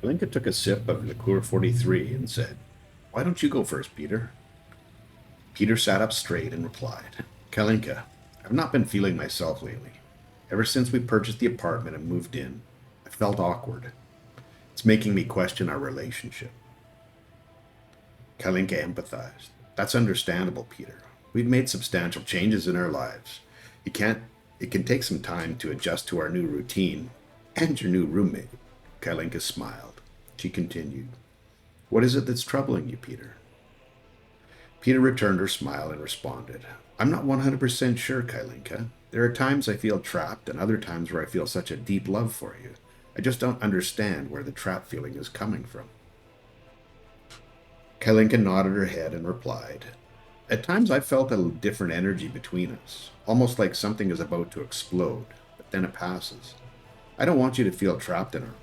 Kalinka took a sip of liqueur 43 and said, "Why don't you go first, Peter?" Peter sat up straight and replied, "Kalinka, I've not been feeling myself lately. Ever since we purchased the apartment and moved in, I felt awkward. It's making me question our relationship." Kalinka empathized. "That's understandable, Peter. We've made substantial changes in our lives. You can't It can take some time to adjust to our new routine and your new roommate." Kalinka smiled. She continued, "What is it that's troubling you, Peter?" Peter returned her smile and responded, "I'm not 100% sure, Kalinka. There are times I feel trapped and other times where I feel such a deep love for you. I just don't understand where the trap feeling is coming from." Kalinka nodded her head and replied, "At times I've felt a different energy between us, almost like something is about to explode, but then it passes. I don't want you to feel trapped in our life.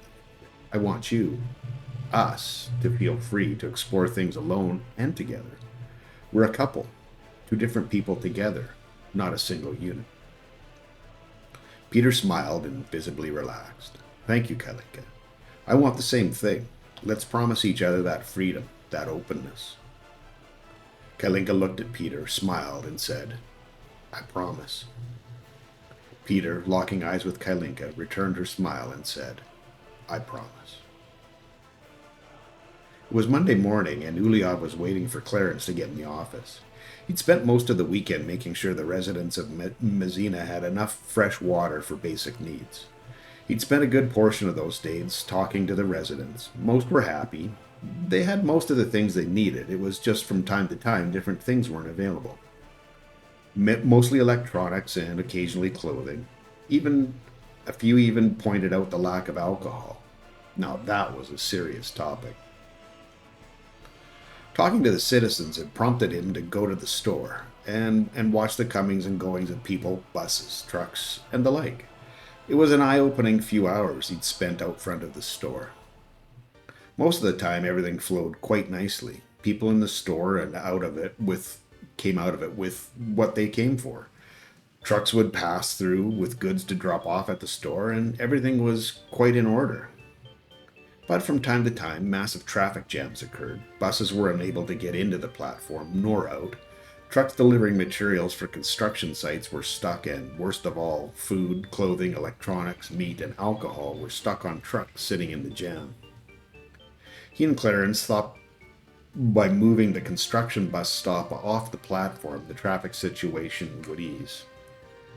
I want us, to feel free to explore things alone and together. We're a couple, two different people together, not a single unit." Peter smiled and visibly relaxed. "Thank you, Kalinka. I want the same thing. Let's promise each other that freedom, that openness." Kalinka looked at Peter, smiled, and said, "I promise." Peter, locking eyes with Kalinka, returned her smile and said, "I promise." It was Monday morning, and Uliov was waiting for Clarence to get in the office. He'd spent most of the weekend making sure the residents of Messina had enough fresh water for basic needs. He'd spent a good portion of those days talking to the residents. Most were happy. They had most of the things they needed. It was just from time to time different things weren't available. Mostly electronics and occasionally clothing. Even a few even pointed out the lack of alcohol. Now that was a serious topic. Talking to the citizens had prompted him to go to the store and watch the comings and goings of people, buses, trucks, and the like. It was an eye-opening few hours he'd spent out front of the store. Most of the time, everything flowed quite nicely. People in the store and came out of it with what they came for. Trucks would pass through with goods to drop off at the store, and everything was quite in order. But from time to time, massive traffic jams occurred. Buses were unable to get into the platform nor out. Trucks delivering materials for construction sites were stuck, and worst of all, food, clothing, electronics, meat, and alcohol were stuck on trucks sitting in the jam. He and Clarence thought by moving the construction bus stop off the platform, the traffic situation would ease.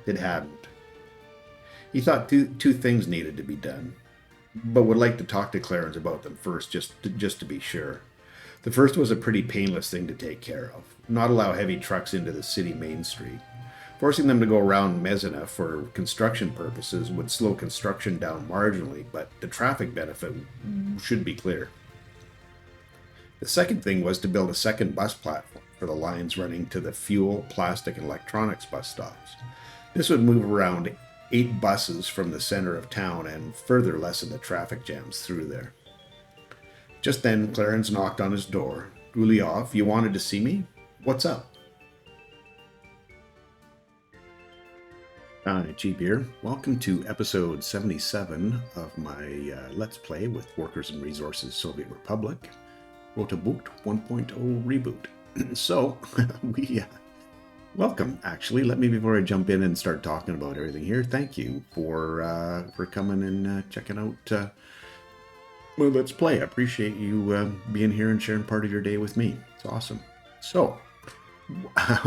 It hadn't. He thought two things needed to be done, but would like to talk to Clarence about them first, just to be sure. The first was a pretty painless thing to take care of. Not allow heavy trucks into the city main street. Forcing them to go around Messina for construction purposes would slow construction down marginally, but the traffic benefit should be clear. The second thing was to build a second bus platform for the lines running to the fuel, plastic, and electronics bus stops. This would move around 8 buses from the center of town and further lessen the traffic jams through there. Just then, Clarence knocked on his door. "Uliov, you wanted to see me? What's up?" Hi, Cheap here. Welcome to episode 77 of my Let's Play with Workers and Resources Soviet Republic. Rote Bucht 1.0 reboot. So, welcome, actually. Let me, before I jump in and start talking about everything here, thank you for coming and checking out Let's Play. I appreciate you being here and sharing part of your day with me. It's awesome. So, I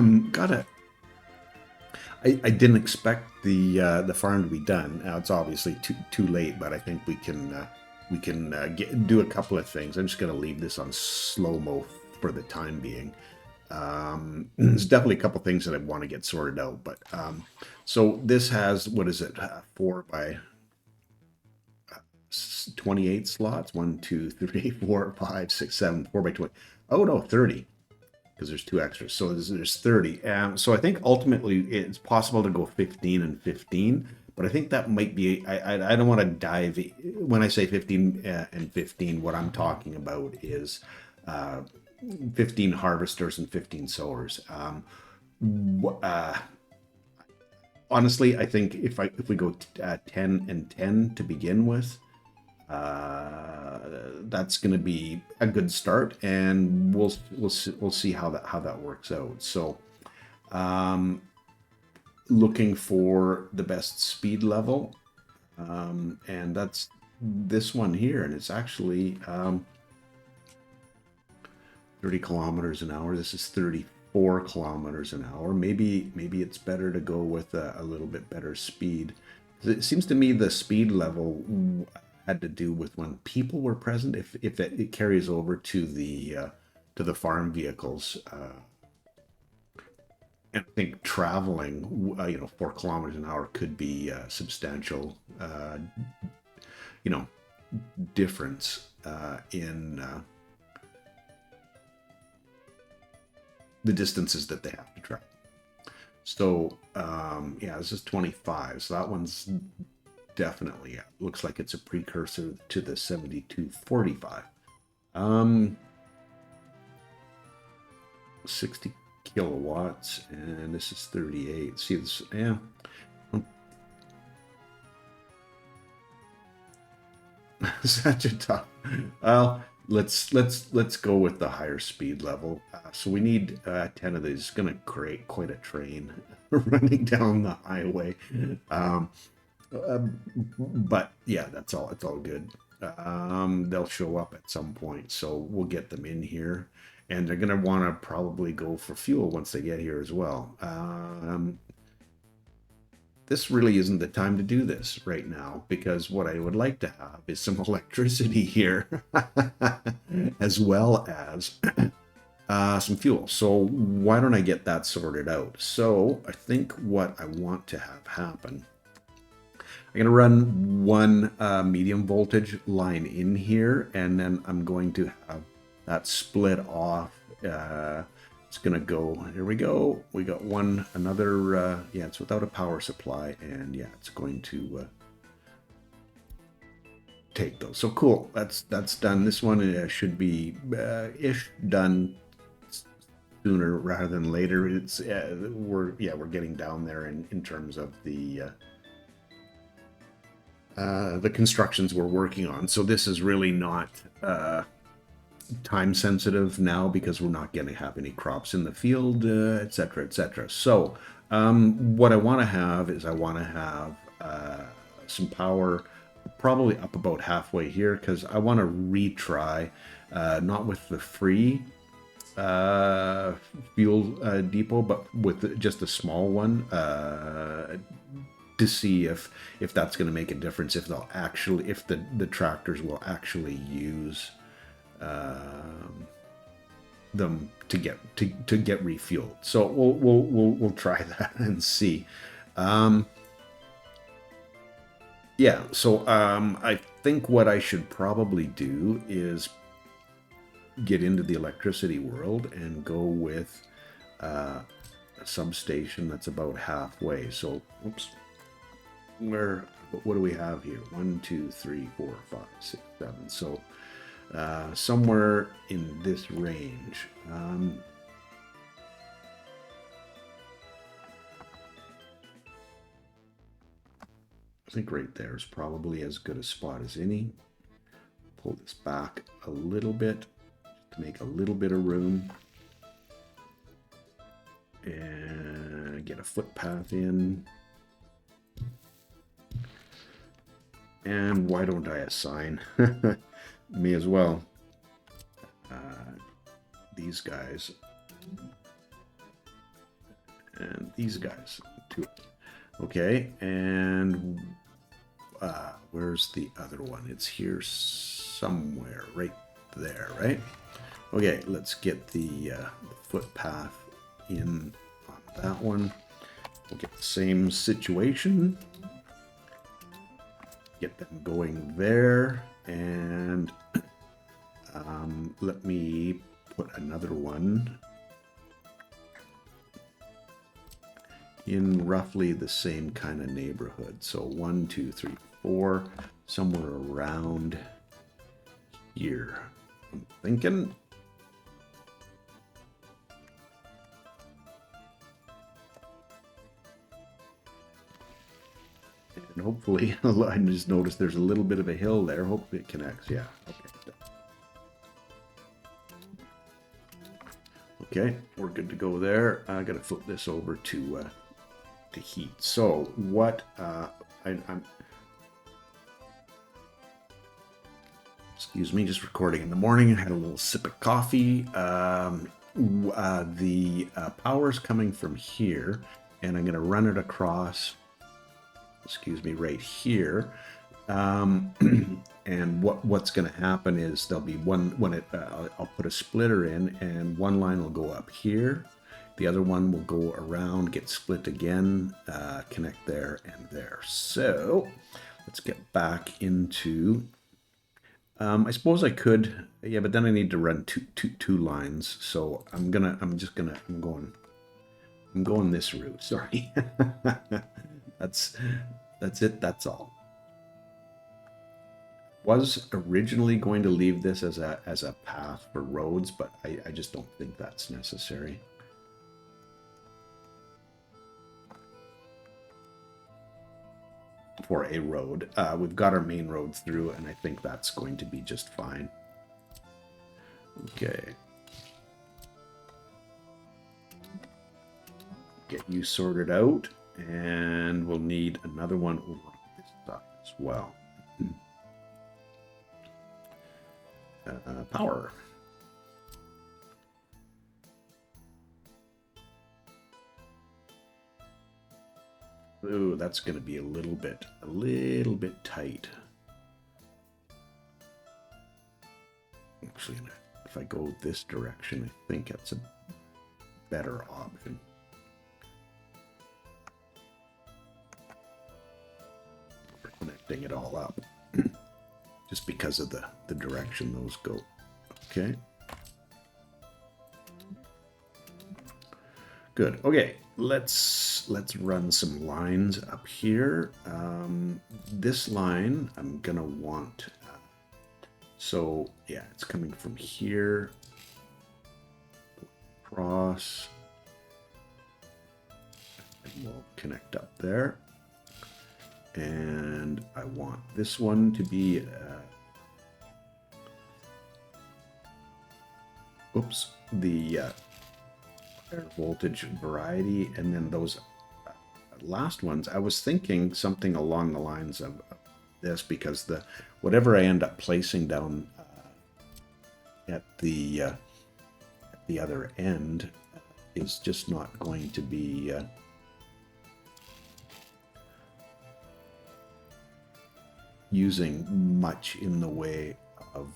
didn't expect the farm to be done. Now it's obviously too late, but I think we can do a couple of things. I'm just going to leave this on slow-mo for the time being. There's definitely a couple things that I want to get sorted out, but so this has, what is it, 4 by 28 slots? 1, 2, 3, 4, 5, 6, 7, 4 by 20. Oh no, 30, because there's 2 extras. So there's 30. So I think ultimately it's possible to go 15 and 15. But I think that might be, I don't want to dive, when I say 15 and 15, what I'm talking about is 15 harvesters and 15 sowers. Honestly, I think if we go 10 and 10 to begin with, that's going to be a good start, and we'll see how that works out. So, looking for the best speed level, and that's this one here, and it's actually 30 kilometers an hour. This is 34 kilometers an hour. Maybe it's better to go with a little bit better speed. It seems to me the speed level had to do with when people were present. If it carries over to the farm vehicles, and I think traveling, 4 kilometers an hour could be a substantial, difference in the distances that they have to travel. So, this is 25. So that one's definitely, looks like it's a precursor to the 7245. 60 kilowatts, and this is 38. See this? Yeah. Such a tough. Well, let's go with the higher speed level. So we need 10 of these. It's going to create quite a train running down the highway. But yeah, that's all. It's all good. They'll show up at some point, so we'll get them in here, and they're going to want to probably go for fuel once they get here as well. This really isn't the time to do this right now, because what I would like to have is some electricity here as well as some fuel. So why don't I get that sorted out? So I think what I want to have happen, I'm going to run one medium voltage line in here, and then I'm going to have that split off. It's going to go, here we go. We got another, it's without a power supply, and yeah, it's going to take those. So cool, that's done. This one should be ish done sooner rather than later. It's we're getting down there in terms of the constructions we're working on. So this is really not time sensitive now, because we're not going to have any crops in the field, etc., etc. So what I want to have is some power, probably up about halfway here, because I want to retry, not with the free fuel depot, but with just a small one, to see if that's going to make a difference, if the tractors will actually use them to get refueled. So we'll try that and see. So I think what I should probably do is get into the electricity world and go with a substation that's about halfway. So what do we have here? 1, 2, 3, 4, 5, 6, 7. So somewhere in this range. I think right there is probably as good a spot as any. Pull this back a little bit to make a little bit of room, and get a footpath in. And why don't I assign me as well these guys and these guys to it. Okay, and where's the other one? It's here somewhere, right there, right? Okay, let's get the footpath in on that one. We'll get the same situation. Get them going there, and let me put another one in roughly the same kind of neighborhood. So 1, 2, 3, 4, somewhere around here, I'm thinking. And hopefully, I just noticed there's a little bit of a hill there. Hopefully it connects. Yeah. Okay. Okay, we're good to go there. I got to flip this over to heat. So what I'm excuse me, just recording in the morning. I had a little sip of coffee. The power's coming from here, and I'm going to run it across. Excuse me, right here. And what's going to happen is there'll be one when I'll put a splitter in, and one line will go up here, the other one will go around, get split again, connect there and there. So let's get back into. I suppose I could, yeah, but then I need to run two lines. So I'm going this route. Sorry, that's it. That's all. Was originally going to leave this as a path for roads, but I just don't think that's necessary. For a road. We've got our main road through, and I think that's going to be just fine. Okay. Get you sorted out, and we'll need another one over on this side as well. Power. Ooh, that's going to be a little bit tight. Actually, if I go this direction, I think that's a better option. For connecting it all up, just because of the direction those go. Okay. Good. Okay, let's run some lines up here. This line I'm gonna want. So yeah, it's coming from here across, and we'll connect up there. And I want this one to be. The voltage variety, and then those last ones I was thinking something along the lines of this, because whatever I end up placing down at the other end is just not going to be using much in the way of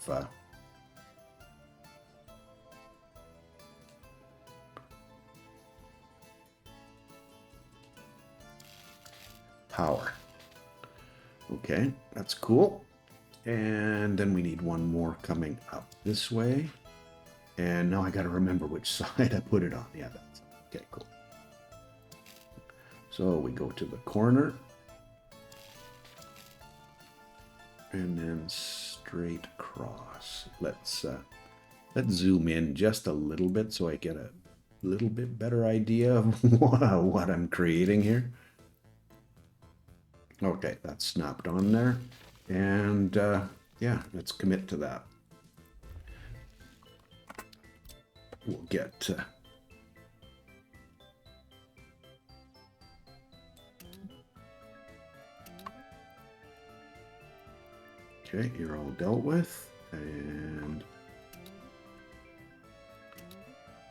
power. Okay, that's cool. And then we need one more coming up this way. And now I got to remember which side I put it on. Yeah, that's okay, cool. So we go to the corner. And then straight across. Let's zoom in just a little bit so I get a little bit better idea of what I'm creating here. Okay, that's snapped on there. And yeah, let's commit to that. We'll get okay, you're all dealt with, and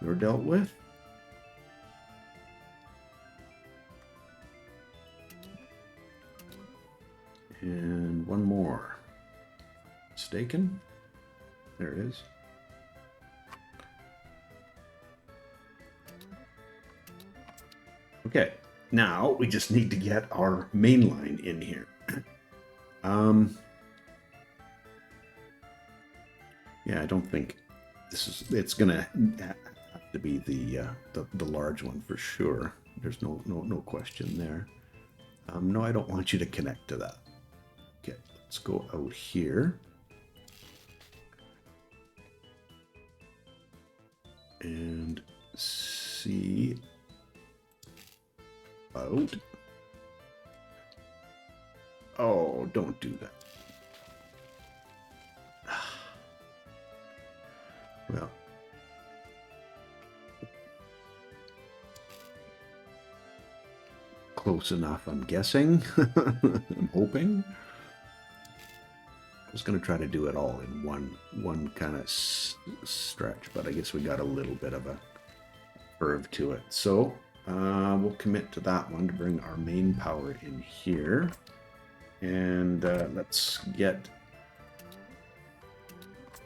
you're dealt with. And one more. Mistaken. There it is. Okay, now we just need to get our main line in here. Yeah, I don't think it's gonna have to be the large one for sure. There's no question there. No, I don't want you to connect to that. Okay, let's go out here. And see out. Oh, don't do that. Well, close enough, I'm guessing. I'm hoping. I was going to try to do it all in one kind of stretch, but I guess we got a little bit of a curve to it. So we'll commit to that one to bring our main power in here. And let's get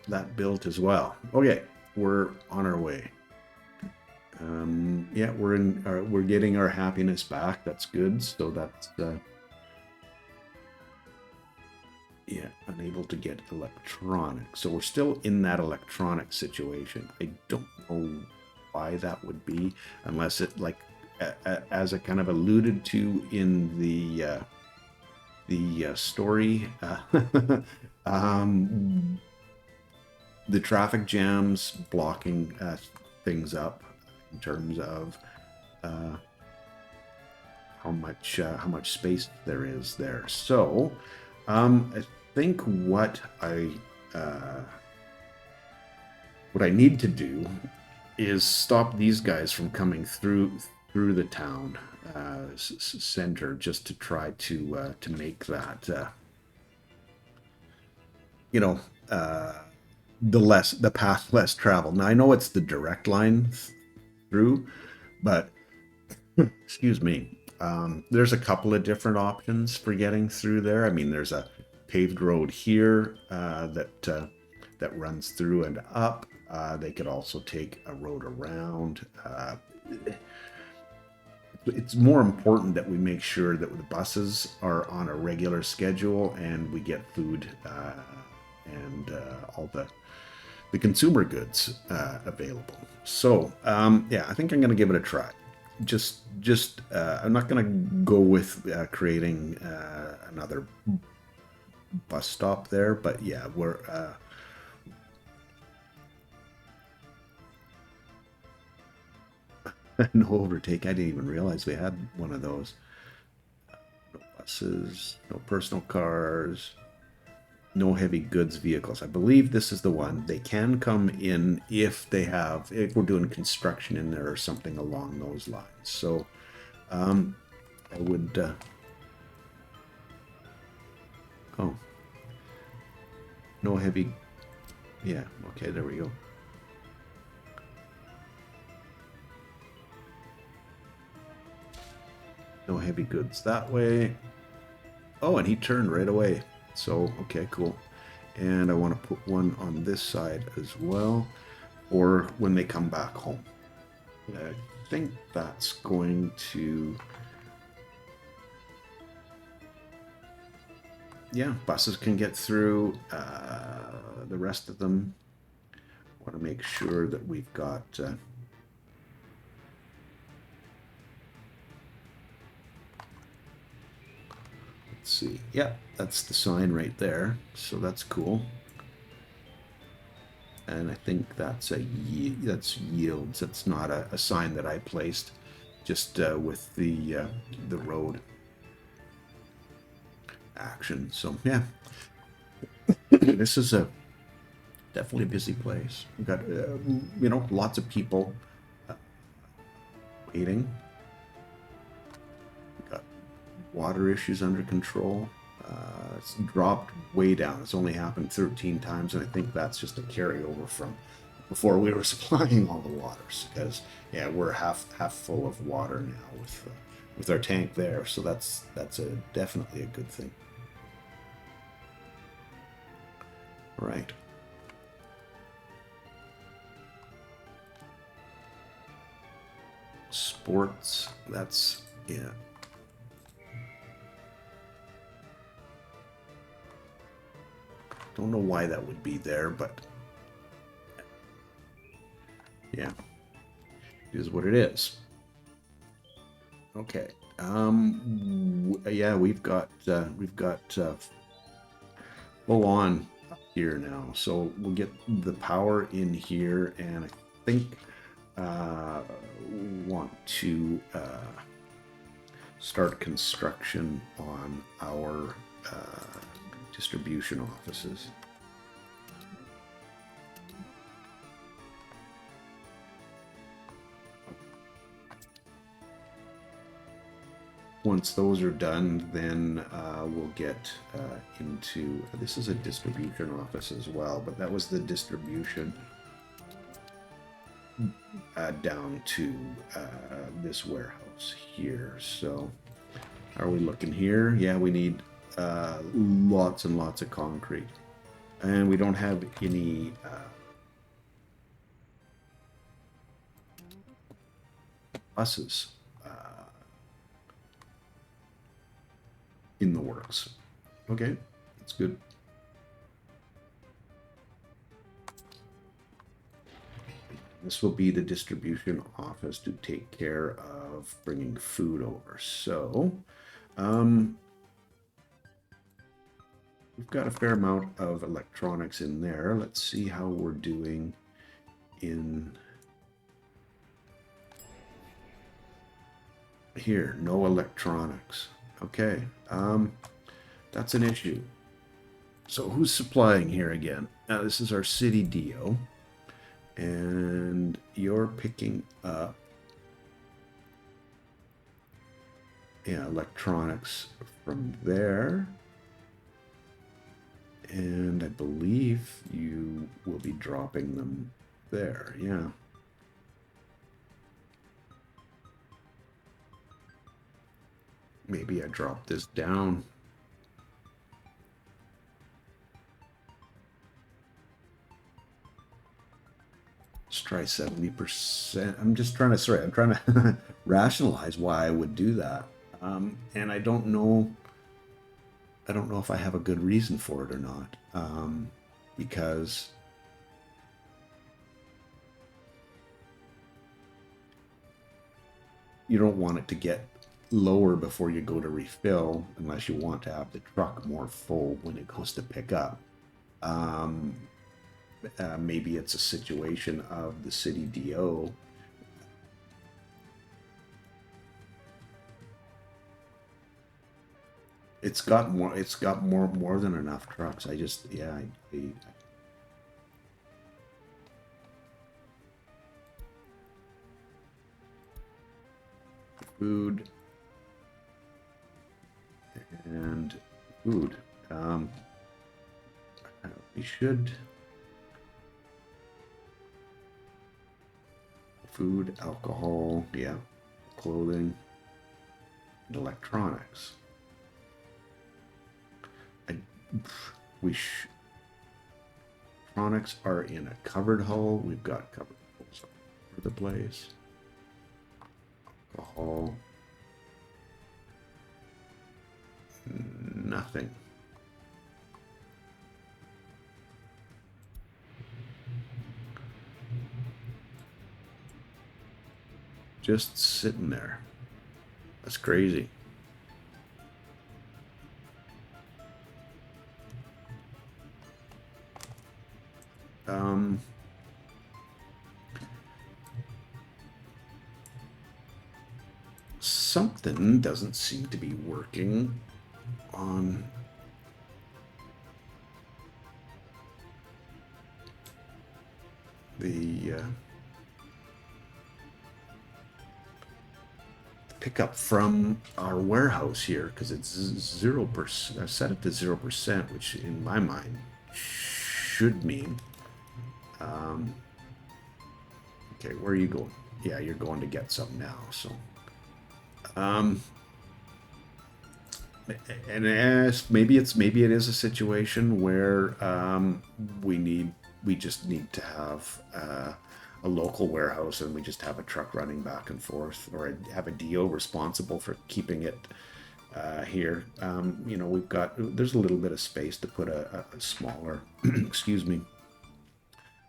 that built as well. Okay, we're on our way. Yeah, we're getting our happiness back. That's good. So that's yeah, unable to get electronic. So we're still in that electronic situation. I don't know why that would be, unless it, like, as I kind of alluded to in the story, the traffic jams blocking things up in terms of how much space there is there. So I think what I need to do is stop these guys from coming through the town center, just to try to make that the path less traveled. Now I know it's the direct line through, but excuse me, there's a couple of different options for getting through there. I mean, there's a paved road here that runs through and up. They could also take a road around. It's more important that we make sure that the buses are on a regular schedule and we get food and all the consumer goods available. So yeah, I think I'm going to give it a try. Just I'm not going to go with creating another bus stop there, but yeah, we're no overtake. I didn't even realize we had one of those. No buses, no personal cars, no heavy goods vehicles. I believe this is the one. They can come in if we're doing construction in there or something along those lines. So I would oh, no heavy, yeah, okay, there we go. No heavy goods that way. Oh, and he turned right away. So, okay, cool. And I want to put one on this side as well, or when they come back home. I think that's going to... Yeah, buses can get through. The rest of them, want to make sure that we've got... Let's see. Yeah, that's the sign right there. So that's cool. And I think that's that's yields. That's not a sign that I placed, just with the road action. So yeah, this is definitely a busy place. We've got lots of people waiting. Water issues under control. It's dropped way down. It's only happened 13 times, and I think that's just a carryover from before we were supplying all the waters. Because yeah, we're half full of water now with our tank there, so that's definitely a good thing. All right. Sports. That's yeah. Don't know why that would be there, but yeah, it is what it is. Okay. Yeah, we've got full on here now. So we'll get the power in here, and I think want to start construction on our distribution offices. Once those are done, then we'll get into, this is a distribution office as well, but that was the distribution down to this warehouse here. So are we looking here? Yeah, we need lots and lots of concrete. And we don't have any buses in the works. Okay, that's good. This will be the distribution office to take care of bringing food over. So, we've got a fair amount of electronics in there. Let's see how we're doing in here. No electronics. Okay, that's an issue. So who's supplying here again? Now this is our city DO, and you're picking up, yeah, electronics from there, and I believe you will be dropping them there. Yeah. Maybe I drop this down. Let's try 70%. I'm trying to rationalize why I would do that. And I don't know if I have a good reason for it or not. Because you don't want it to get lower before you go to refill, unless you want to have the truck more full when it goes to pick up. Maybe it's a situation of the city DO it's got more than enough trucks. I food and food. We should food, alcohol, yeah, clothing, and electronics. Electronics are in a covered hull. We've got covered hulls all over the place. Alcohol. Nothing. Just sitting there. That's crazy. Something doesn't seem to be working on the pickup from our warehouse here, because it's 0%. I've set it to 0%, which in my mind should mean okay, where are you going? Yeah, you're going to get some now. So and maybe it is a situation where we just need to have a local warehouse, and we just have a truck running back and forth, or have a DO responsible for keeping it here. You know, there's a little bit of space to put a smaller excuse me,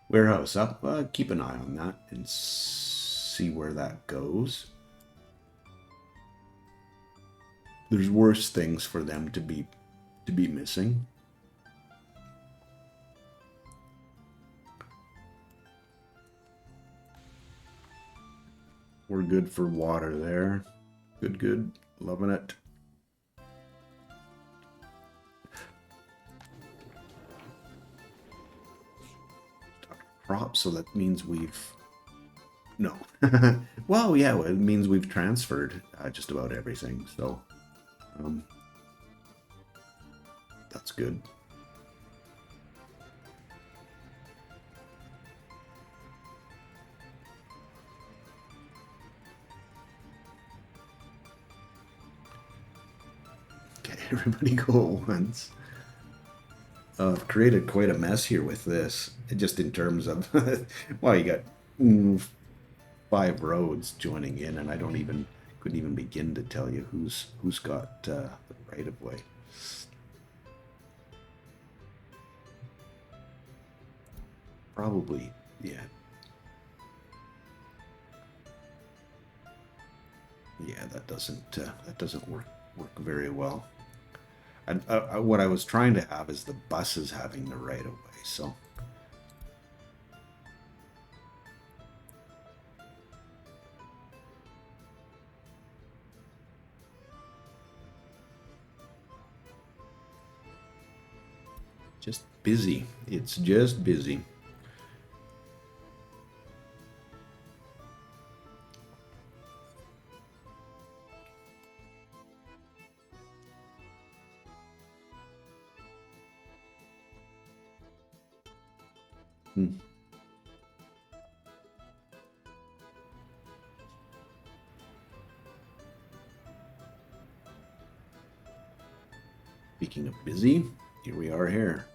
warehouse up. Keep an eye on that and see where that goes. There's worse things for them to be missing. We're good for water there. Good. Loving it. prop, so that means we've... No. Well, yeah, it means we've transferred just about everything, so that's good. Okay, everybody go at once. I've created quite a mess here with this, just in terms of, well, you got 5 roads joining in, and I couldn't even begin to tell you who's got the right of way. Probably, yeah. Yeah, that doesn't work very well. And what I was trying to have is the buses having the right of way. So just busy. It's just busy. Hmm. Speaking of busy, here we are here.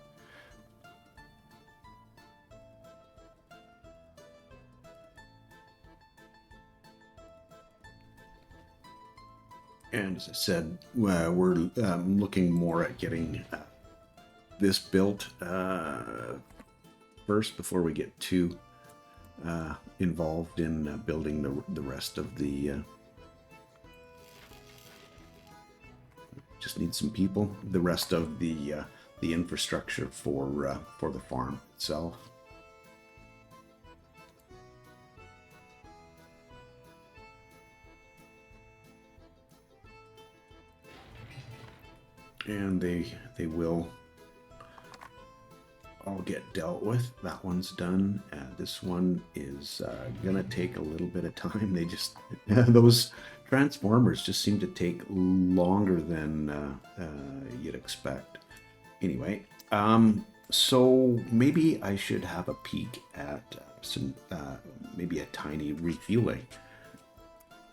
And as I said, we're looking more at getting this built first before we get too involved in building the rest of the... just need some people. The rest of the infrastructure for the farm itself. And they will all get dealt with. That one's done. This one is gonna take a little bit of time. They just those transformers just seem to take longer than you'd expect. Anyway, so maybe I should have a peek at some maybe a tiny refueling.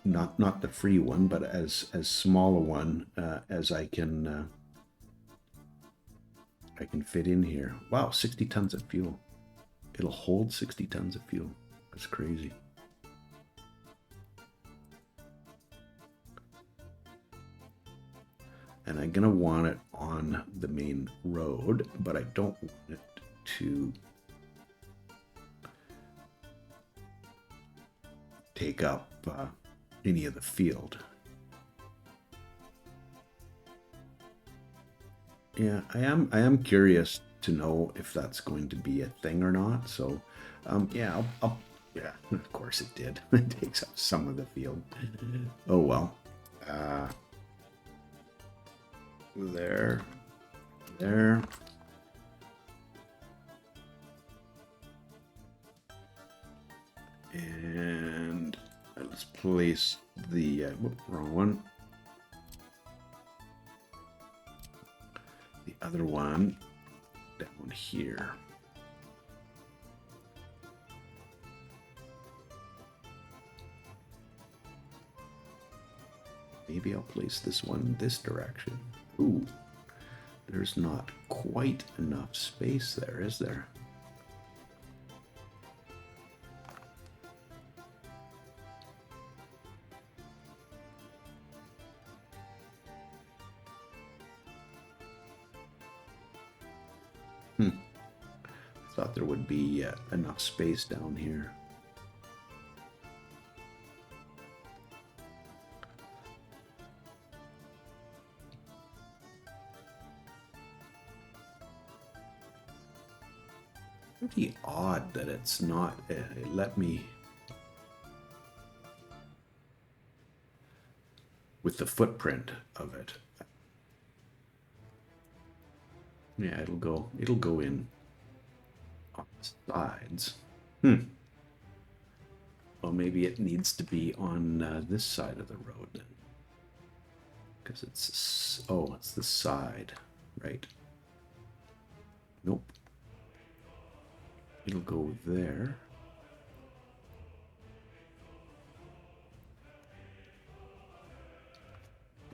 Not the free one, but as small a one as I can fit in here. Wow, 60 tons of fuel. It'll hold 60 tons of fuel. That's crazy. And I'm gonna want it on the main road, but I don't want it to take up any of the field. Yeah, I am curious to know if that's going to be a thing or not. So, yeah, yeah, of course it did. It takes up some of the field. Oh well. There. And let's place the wrong one. The other one down here. Maybe I'll place this one this direction. Ooh, there's not quite enough space there, is there? Thought there would be enough space down here. Pretty odd that it's not let me with the footprint of it. Yeah, it'll go in on the sides. Well, maybe it needs to be on this side of the road then. Because it's, oh, it's the side, right? Nope. It'll go there.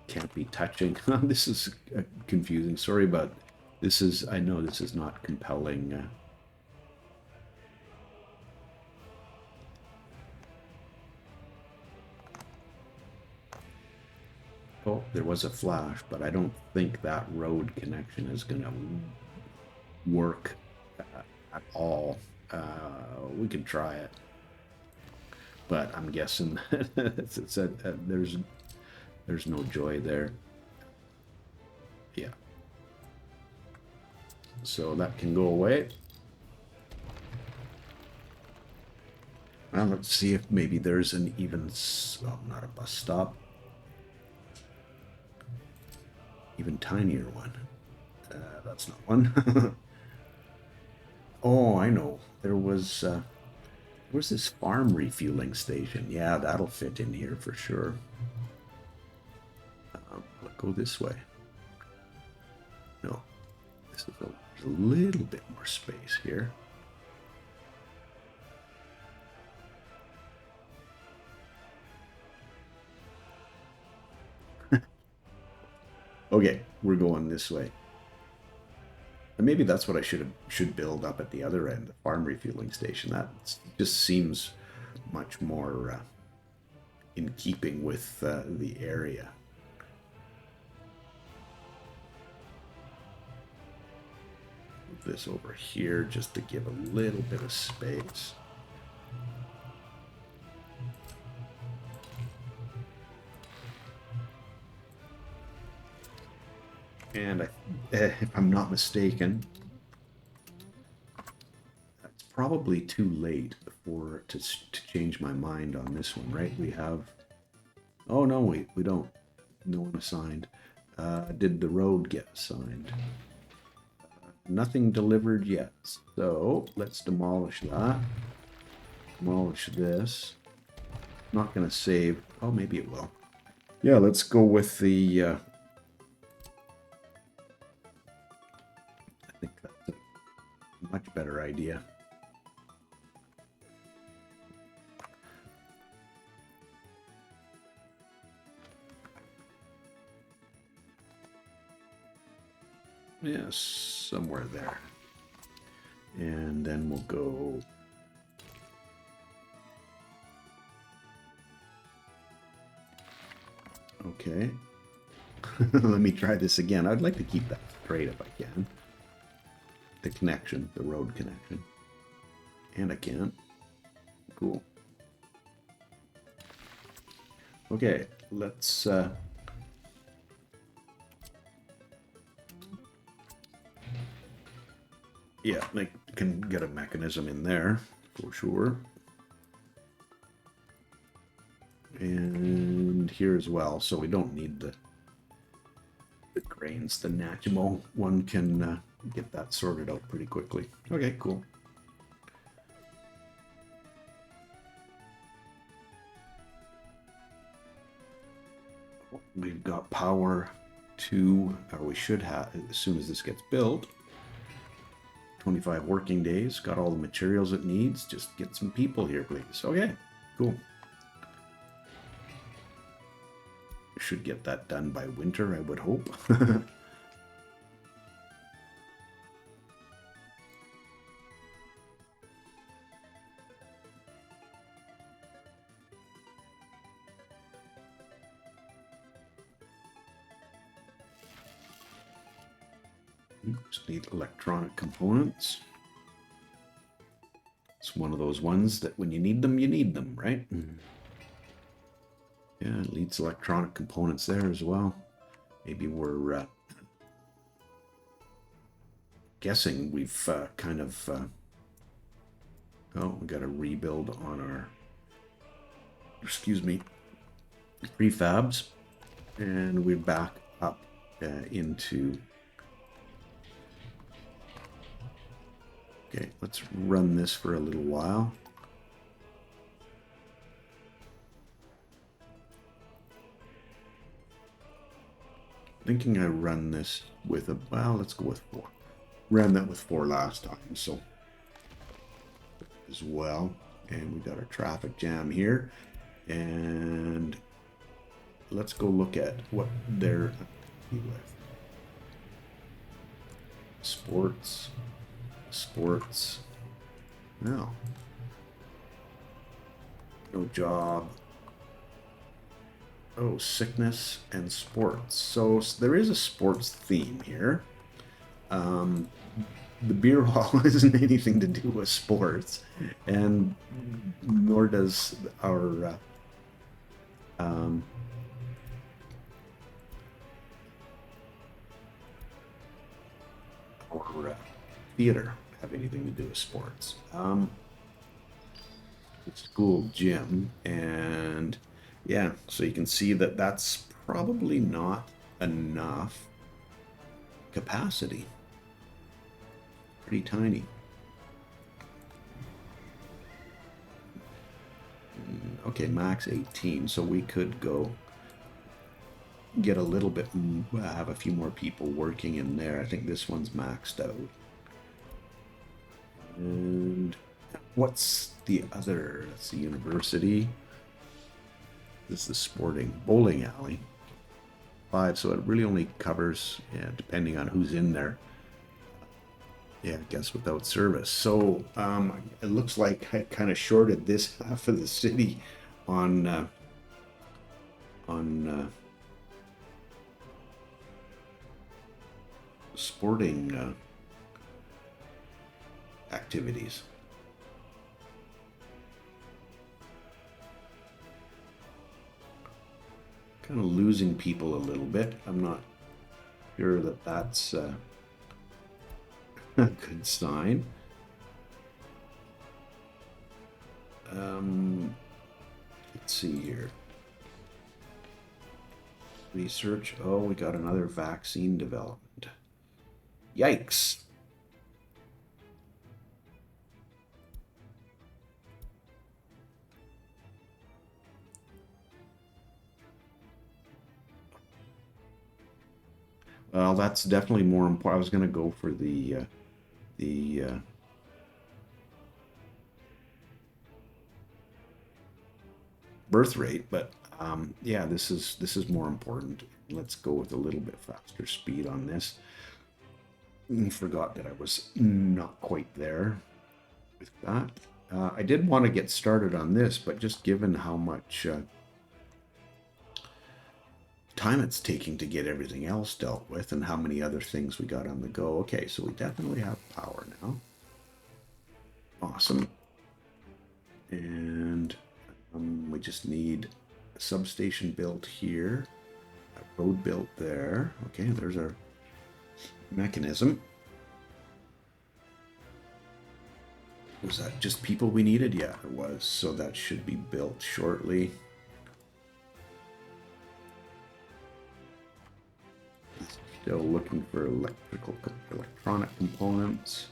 Can't be touching. This is confusing. Sorry, but this is, I know this is not compelling. Oh, there was a flash, but I don't think that road connection is going to work at all. We can try it, but I'm guessing there's no joy there. Yeah. So that can go away. Well, let's see if maybe there's an even, oh, not a bus stop. Even tinier one. That's not one. Oh, I know. There was this farm refueling station. Yeah, that'll fit in here for sure. Let's go this way. No, this is a little bit more space here. Okay, we're going this way. And maybe that's what I should build up at the other end, the farm refueling station. That just seems much more in keeping with the area. Move this over here just to give a little bit of space. And if I'm not mistaken, that's probably too late to change my mind on this one, right? We have, oh no, we don't. No one assigned. Did the road get assigned? Nothing delivered yet. So let's demolish that. Demolish this. Not going to save. Oh, maybe it will. Yeah, let's go with the... I think that's a much better idea. Yes, somewhere there. And then we'll go... Okay. Let me try this again. I'd like to keep that straight if I can. The connection, the road connection. And I can. Cool. Okay, let's... Yeah, I can get a mechanism in there, for sure. And here as well, so we don't need the grains. The Natchimo one can get that sorted out pretty quickly. Okay, cool. We've got power to, or we should have, as soon as this gets built. 25 working days, got all the materials it needs. Just get some people here, please. Okay, cool. Should get that done by winter, I would hope. Just need electronic components. It's one of those ones that when you need them, right? Yeah, it needs electronic components there as well. Maybe we're guessing we've kind of... oh, we got to rebuild on our... Excuse me. Prefabs. And we're back up into... Okay, let's run this for a little while. Thinking I run this with a, well, let's go with 4. Ran that with 4 last time, so as well. And we got our traffic jam here. And let's go look at what they're with. Sports. No. No job. Oh, sickness and sports. So there is a sports theme here. The beer hall isn't anything to do with sports, and nor does our theater have anything to do with sports. School gym, and yeah, so you can see that that's probably not enough capacity. Pretty tiny. Okay, max 18, so we could go get a little bit, have a few more people working in there. I think this one's maxed out. And what's the other? That's the university. This is the sporting bowling alley. 5, so it really only covers, yeah, depending on who's in there. Yeah, I guess without service. So it looks like I kind of shorted this half of the city on sporting activities. Kind of losing people a little bit. I'm not sure that that's a good sign. Let's see here. Research. Oh, we got another vaccine development. Yikes. Well, that's definitely more important. I was going to go for the birth rate, but yeah, this is more important. Let's go with a little bit faster speed on this. Forgot that I was not quite there with that. I did want to get started on this, but just given how much time it's taking to get everything else dealt with and how many other things we got on the go. Okay, so we definitely have power now. Awesome. And we just need a substation built here, a road built there. Okay, there's our mechanism. Was that just people we needed? Yeah, it was. So that should be built shortly. Still looking for electronic components.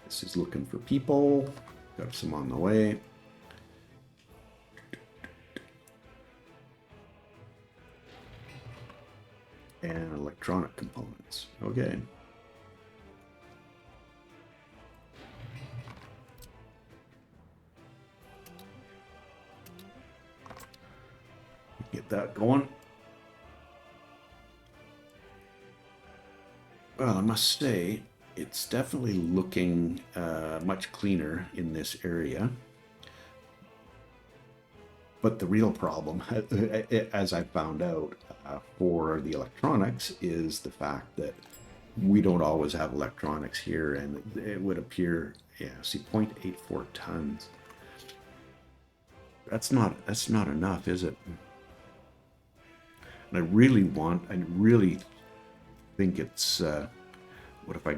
This is looking for people. Got some on the way. And electronic components. Okay. Get that going. Well, I must say, it's definitely looking much cleaner in this area. But the real problem, as I found out for the electronics, is the fact that we don't always have electronics here, and it would appear, yeah, see, 0.84 tons. That's not enough, is it? And I really think it's, what if I,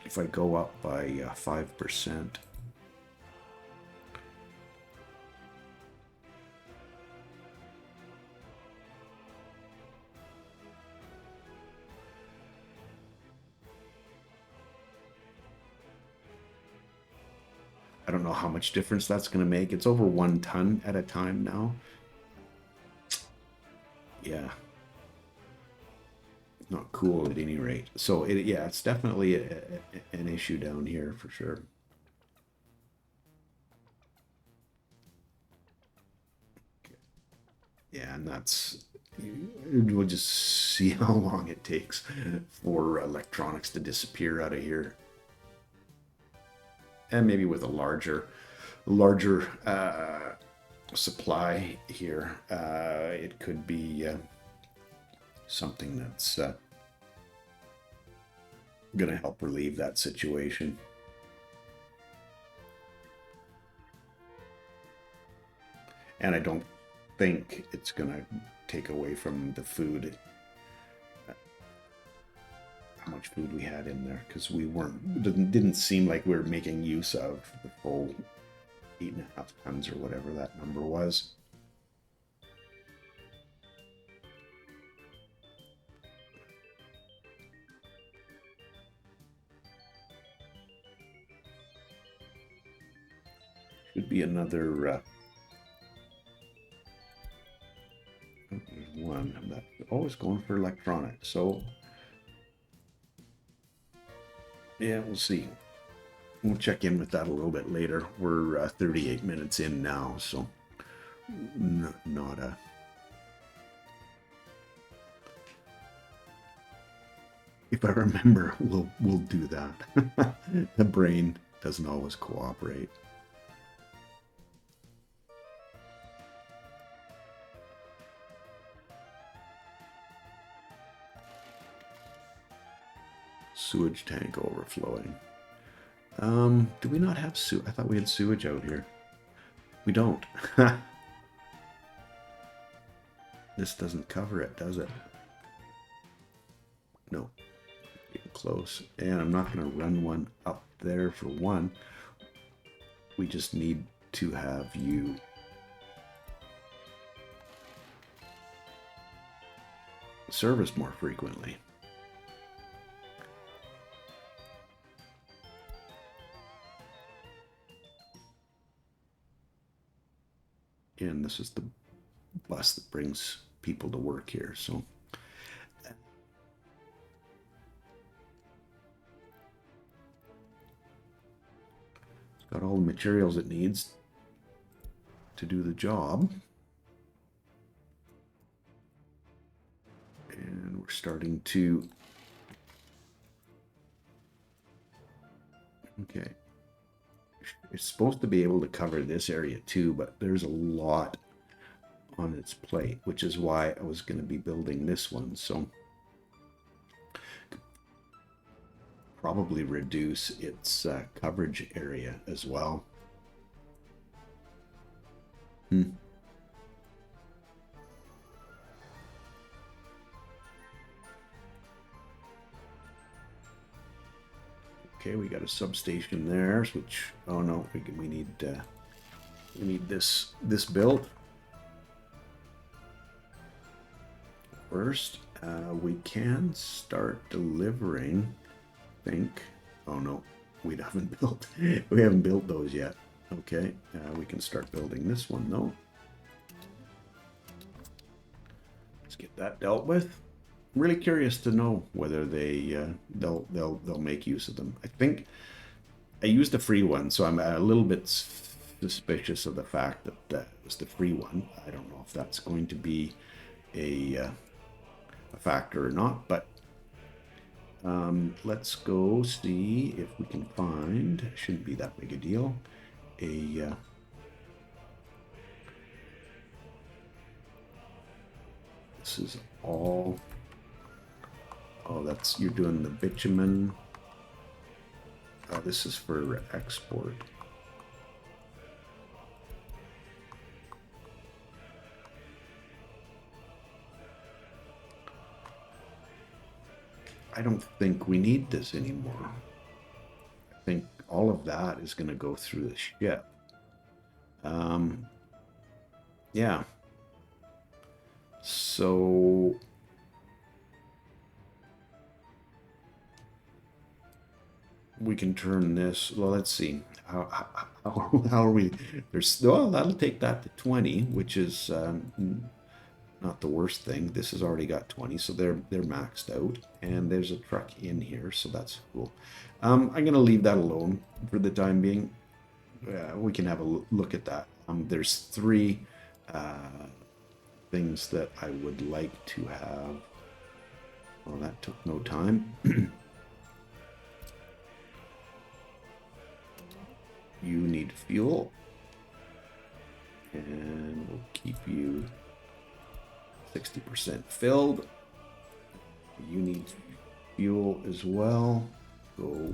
if I go up by 5%. I don't know how much difference that's going to make. It's over 1 ton at a time now. Yeah. Not cool at any rate. So, yeah, it's definitely an issue down here for sure. Yeah, and that's, we'll just see how long it takes for electronics to disappear out of here. And maybe with a larger supply here, it could be something that's going to help relieve that situation. And I don't think it's going to take away from the food, how much food we had in there, because we didn't seem like we were making use of the full 8.5 tons or whatever that number was. Should be another one. I'm always going for electronics, so yeah, we'll see. We'll check in with that a little bit later. We're 38 minutes in now, so not a... If I remember, we'll do that. The brain doesn't always cooperate. Sewage tank overflowing. Do we not have sewage? I thought we had sewage out here. We don't. This doesn't cover it, does it? No. Getting close. And I'm not going to run one up there for one. We just need to have you service more frequently. And this is the bus that brings people to work here, so it's got all the materials it needs to do the job. And we're starting to... Okay. It's supposed to be able to cover this area too, but there's a lot on its plate, which is why I was going to be building this one. So probably reduce its coverage area as well. Okay, we got a substation there, which, oh no, we need this built first. We can start delivering, I think. Oh no, we haven't built those yet. Okay, we can start building this one though. Let's get that dealt with. I'm really curious to know whether they'll make use of them. I think I used a free one, so I'm a little bit suspicious of the fact that it was the free one. I don't know if that's going to be a factor or not, but let's go see if we can find, shouldn't be that big a deal, this is all, oh, that's, you're doing the bitumen. This is for export. I don't think we need this anymore. I think all of that is going to go through the ship. Yeah. So we can turn this. Well, let's see. How are we? There's well, that'll take that to 20, which is not the worst thing. This has already got 20, so they're maxed out. And there's a truck in here, so that's cool. I'm gonna leave that alone for the time being. We can have a look at that. There's 3 things that I would like to have. Well, that took no time. You need fuel, and we'll keep you 60% filled. You need fuel as well. Go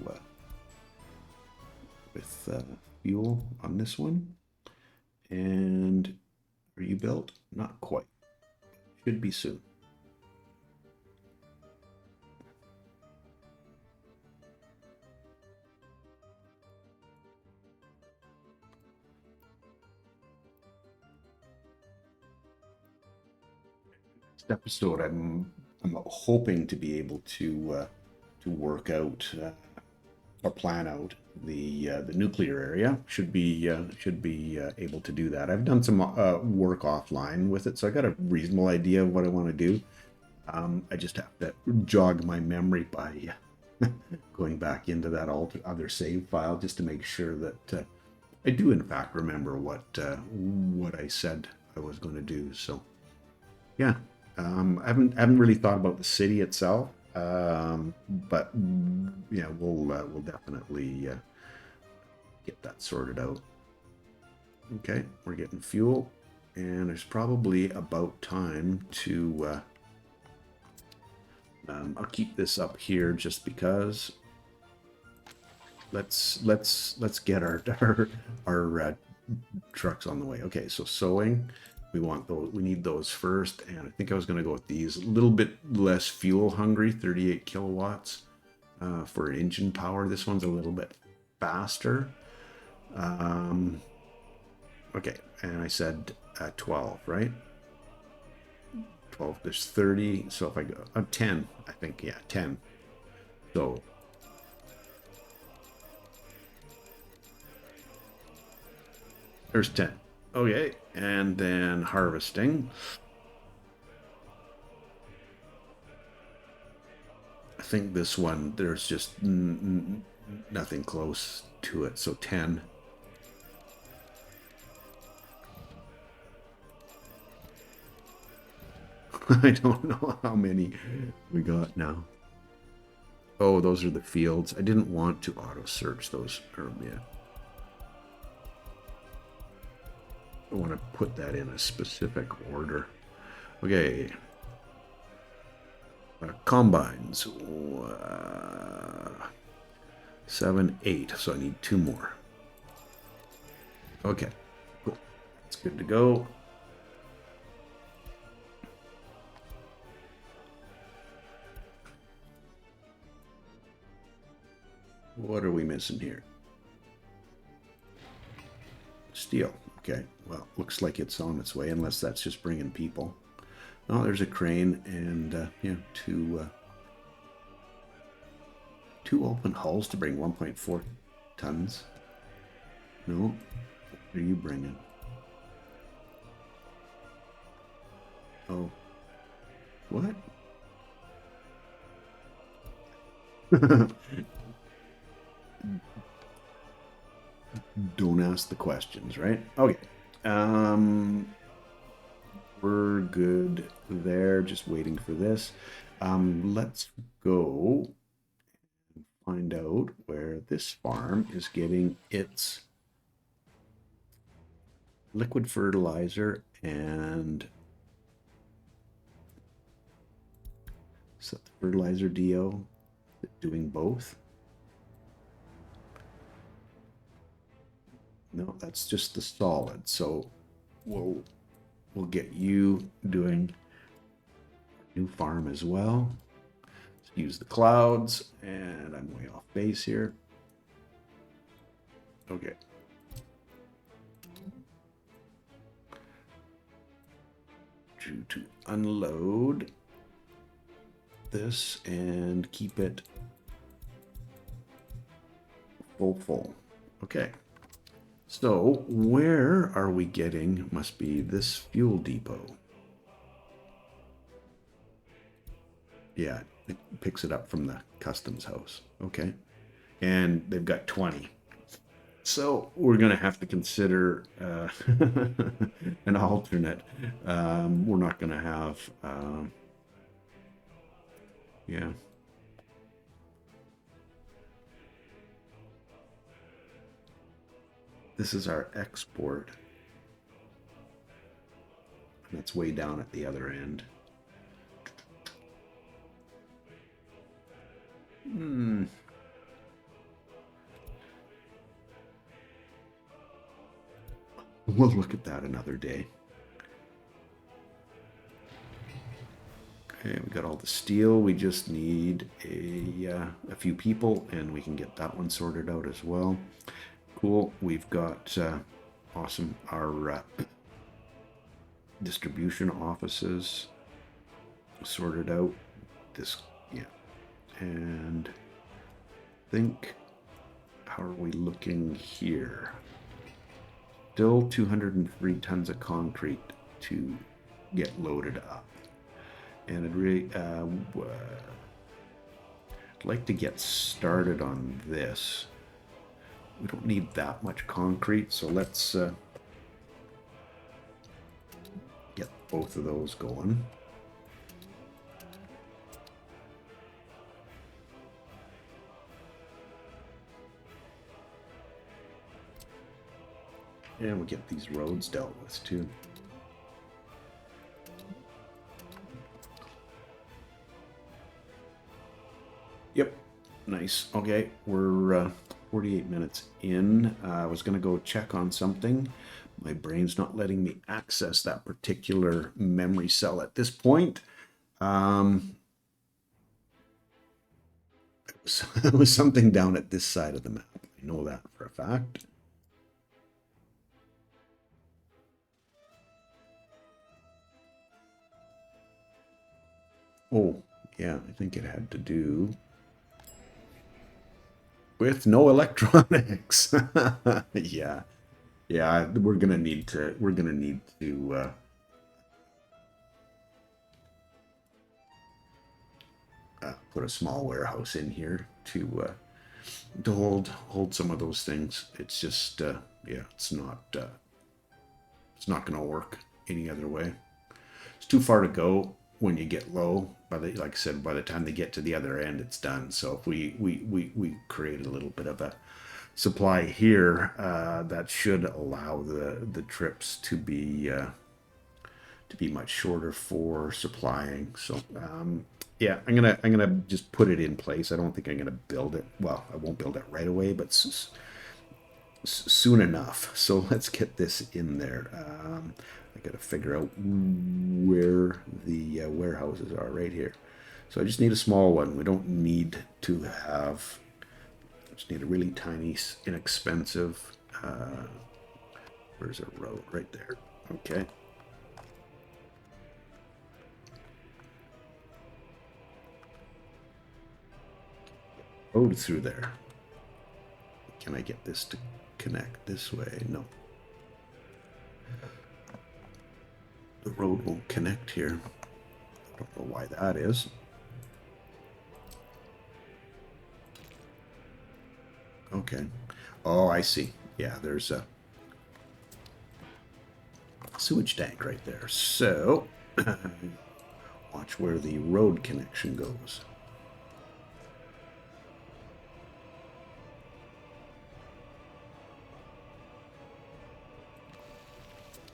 with fuel on this one. And are you built? Not quite. Should be soon. Episode, I'm hoping to be able to work out or plan out the nuclear area. Should be able to do that. I've done some work offline with it, so I got a reasonable idea of what I want to do. I just have to jog my memory by going back into that other save file just to make sure that I do in fact remember what I said I was going to do. So yeah. I haven't really thought about the city itself, but yeah, we'll definitely get that sorted out. Okay, we're getting fuel, and it's probably about time to. I'll keep this up here just because. Let's get our trucks on the way. Okay, so sewing. We want those. We need those first, and I think I was going to go with these. A little bit less fuel hungry, 38 kilowatts for engine power. This one's a little bit faster. Okay, and I said 12, right? 12. There's 30. So if I go 10, I think 10. So there's 10. Okay, and then harvesting. I think this one, there's just nothing close to it, so 10. I don't know how many we got now. Oh, those are the fields. I didn't want to auto-search those. Yeah. I want to put that in a specific order. Okay. Combines. 7, 8. So I need 2 more. Okay. Cool. It's good to go. What are we missing here? Steel. Okay, well, looks like it's on its way, unless that's just bringing people. Oh, there's a crane and yeah, two open hulls to bring 1.4 tons. No, what are you bringing? Oh, what? Don't ask the questions, right? Okay. We're good there. Just waiting for this. Let's go and find out where this farm is getting its liquid fertilizer and set the fertilizer DO doing both. No, that's just the solid. So we'll get you doing new farm as well. Let's use the clouds, and I'm way off base here. Okay. To unload this and keep it Full. Okay. So where are we getting? Must be this fuel depot. Yeah, it picks it up from the customs house. Okay. And they've got 20. So we're going to have to consider an alternate. We're not going to have, yeah. This is our export. And it's way down at the other end. We'll look at that another day. Okay, we got all the steel. We just need a few people, and we can get that one sorted out as well. Cool. We've got awesome our distribution offices sorted out. This, yeah, and I think, how are we looking here? Still 203 tons of concrete to get loaded up. And I'd really I'd like to get started on this. We don't need that much concrete, so let's get both of those going. And we'll get these roads dealt with too. Yep, nice. Okay, we're 48 minutes in. I was going to go check on something. My brain's not letting me access that particular memory cell at this point. It was something down at this side of the map. I know that for a fact. Oh, yeah, I think it had to do with no electronics. Yeah. Yeah, we're gonna need to put a small warehouse in here to hold some of those things. It's just yeah, it's not gonna work any other way. It's too far to go when you get low. Like I said, by the time they get to the other end, it's done. So if we create a little bit of a supply here, that should allow the trips to be much shorter for supplying. So yeah, I'm gonna just put it in place. I don't think I'm gonna build it. Well, I won't build it right away, but soon enough. So let's get this in there. I got to figure out where the warehouses are right here. So I just need a small one. We don't need to have, just need a really tiny, inexpensive, where's a road? Right there. Okay. Road through there. Can I get this to connect this way? No. The road won't connect here. I don't know why that is. Okay. Oh, I see. Yeah, there's a sewage tank right there. So, watch where the road connection goes.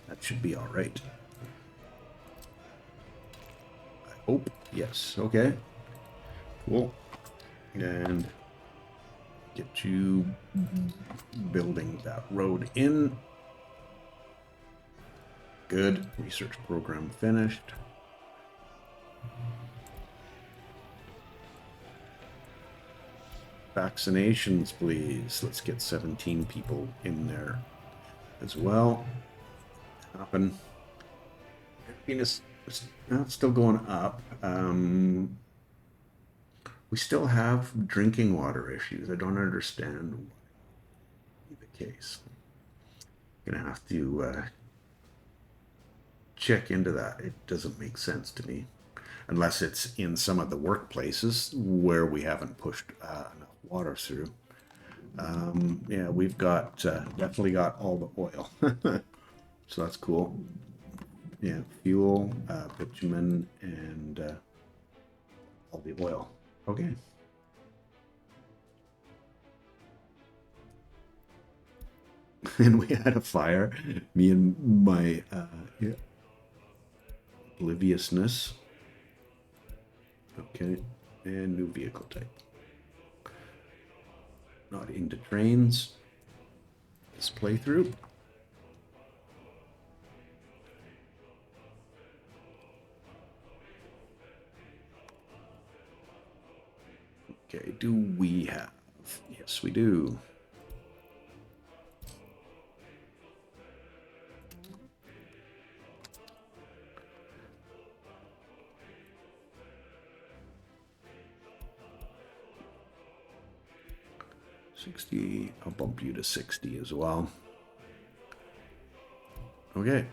That should be all right. I hope. Yes. Okay. Cool. And get you building that road in. Good. Research program finished. Vaccinations, please. Let's get 17 people in there as well. Happen. Happiness is still going up. We still have drinking water issues. I don't understand. Okay, so I'm gonna have to check into that. It doesn't make sense to me, unless it's in some of the workplaces where we haven't pushed enough water through. Yeah, we've got definitely got all the oil, so that's cool. Yeah, fuel, bitumen, and all the oil. Okay. And we had a fire. Me and my yeah, obliviousness. Okay, and new vehicle type. Not into trains. This playthrough. Okay, do we have? Yes, we do. $60. I'll bump you to 60 as well. Okay.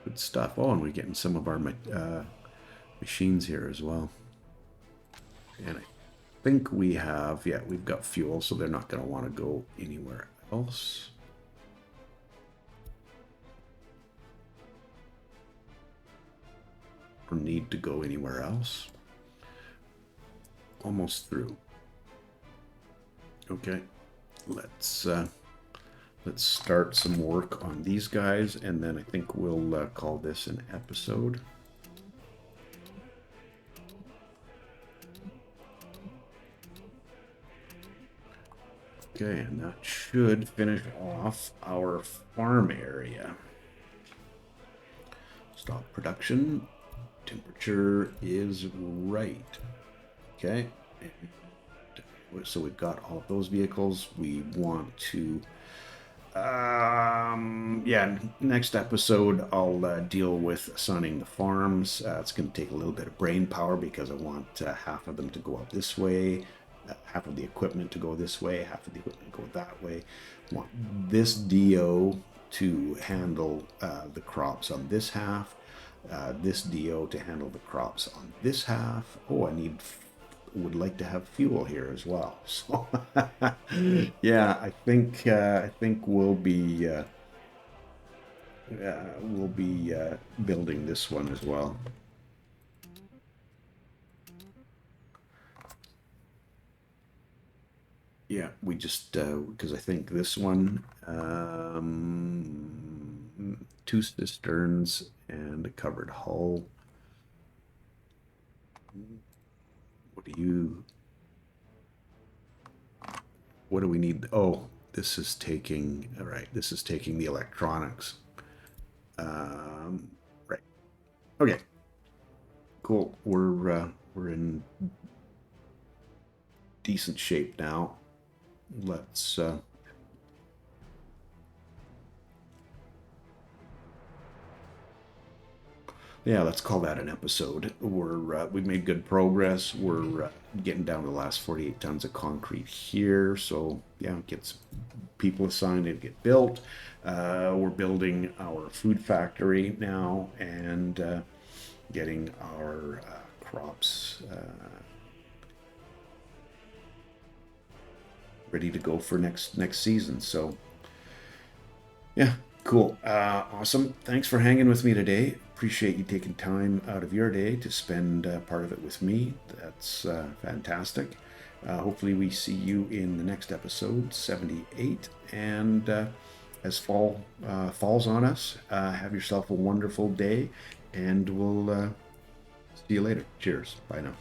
Good stuff. Oh, and we're getting some of our machines here as well. And I think we have, yeah, we've got fuel, so they're not going to want to go anywhere else. Or need to go anywhere else. Almost through. Okay, let's start some work on these guys, and then I think we'll call this an episode. Okay, and that should finish off our farm area. Stop production. Temperature is right. Okay. So we've got all of those vehicles. We want to yeah, next episode I'll deal with assigning the farms. It's going to take a little bit of brain power because I want half of them to go up this way, half of the equipment to go this way, half of the equipment to go that way. I want this DO to handle the crops on this half, this DO to handle the crops on this half. Oh, would like to have fuel here as well. So yeah, I think we'll be building this one as well. Yeah, we just because I think this one 2 cisterns and a covered hull. What do we need? Oh, this is taking, all right, this is taking the electronics. Right. Okay. Cool. We're in decent shape now. Let's yeah, let's call that an episode. We've made good progress. We're getting down to the last 48 tons of concrete here. So yeah, get some people assigned to get built. We're building our food factory now and getting our crops ready to go for next season. So yeah, cool. Awesome. Thanks for hanging with me today. Appreciate you taking time out of your day to spend part of it with me. That's fantastic. Hopefully we see you in the next episode, 78. And as fall falls on us, have yourself a wonderful day, and we'll see you later. Cheers. Bye now.